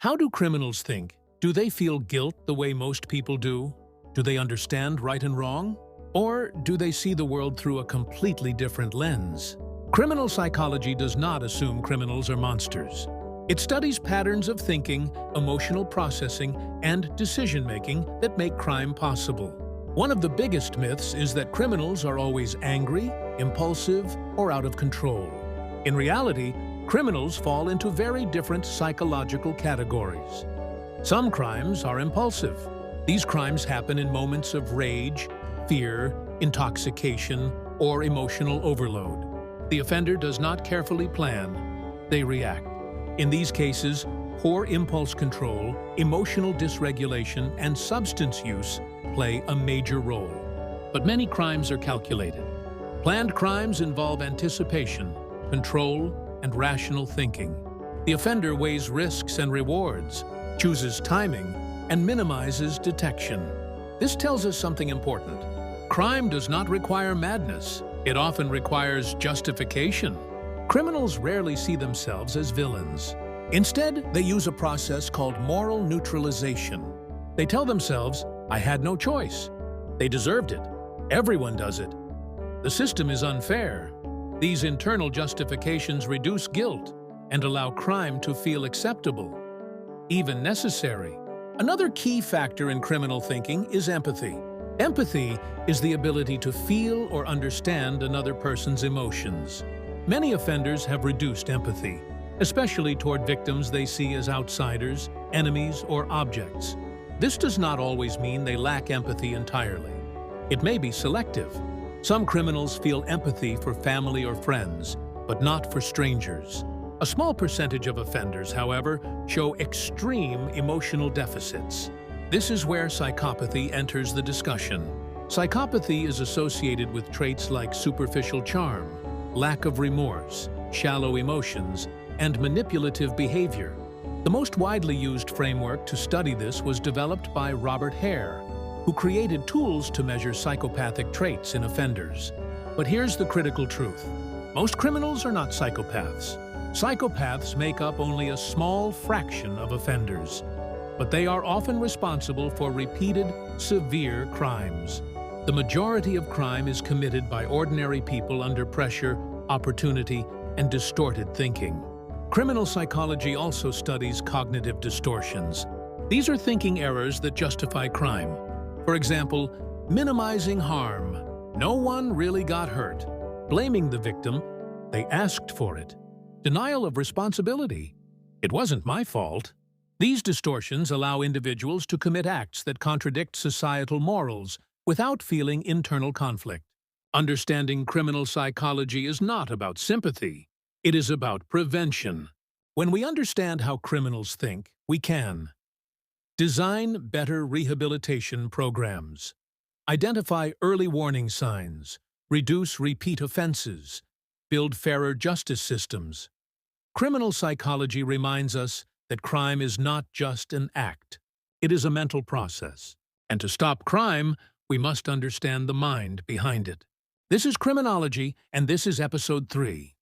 How do criminals think? Do they feel guilt the way most people do? Do they understand right and wrong? Or do they see the world through a completely different lens? Criminal psychology does not assume criminals are monsters. It studies patterns of thinking, emotional processing, and decision-making that make crime possible. One of the biggest myths is that criminals are always angry, impulsive, or out of control. In reality, criminals fall into very different psychological categories. Some crimes are impulsive. These crimes happen in moments of rage, fear, intoxication, or emotional overload. The offender does not carefully plan, they react. In these cases, poor impulse control, emotional dysregulation, and substance use play a major role. But many crimes are calculated. Planned crimes involve anticipation, control, and rational thinking. The offender weighs risks and rewards, chooses timing, and minimizes detection. This tells us something important. Crime does not require madness. It often requires justification. Criminals rarely see themselves as villains. Instead, they use a process called moral neutralization. They tell themselves, "I had no choice. They deserved it. Everyone does it. The system is unfair." These internal justifications reduce guilt and allow crime to feel acceptable, even necessary. Another key factor in criminal thinking is empathy. Empathy is the ability to feel or understand another person's emotions. Many offenders have reduced empathy, especially toward victims they see as outsiders, enemies, or objects. This does not always mean they lack empathy entirely. It may be selective. Some criminals feel empathy for family or friends, but not for strangers. A small percentage of offenders, however, show extreme emotional deficits. This is where psychopathy enters the discussion. Psychopathy is associated with traits like superficial charm, lack of remorse, shallow emotions, and manipulative behavior. The most widely used framework to study this was developed by Robert Hare, who created tools to measure psychopathic traits in offenders. But here's the critical truth. Most criminals are not psychopaths. Psychopaths make up only a small fraction of offenders, but they are often responsible for repeated, severe crimes. The majority of crime is committed by ordinary people under pressure, opportunity, and distorted thinking. Criminal psychology also studies cognitive distortions. These are thinking errors that justify crime. For example, minimizing harm. No one really got hurt. Blaming the victim. They asked for it. Denial of responsibility. It wasn't my fault. These distortions allow individuals to commit acts that contradict societal morals without feeling internal conflict. Understanding criminal psychology is not about sympathy. It is about prevention. When we understand how criminals think, we can design better rehabilitation programs, identify early warning signs, reduce repeat offenses, build fairer justice systems. Criminal psychology reminds us that crime is not just an act. It is a mental process. And to stop crime, we must understand the mind behind it. This is Criminology, and this is Episode 3.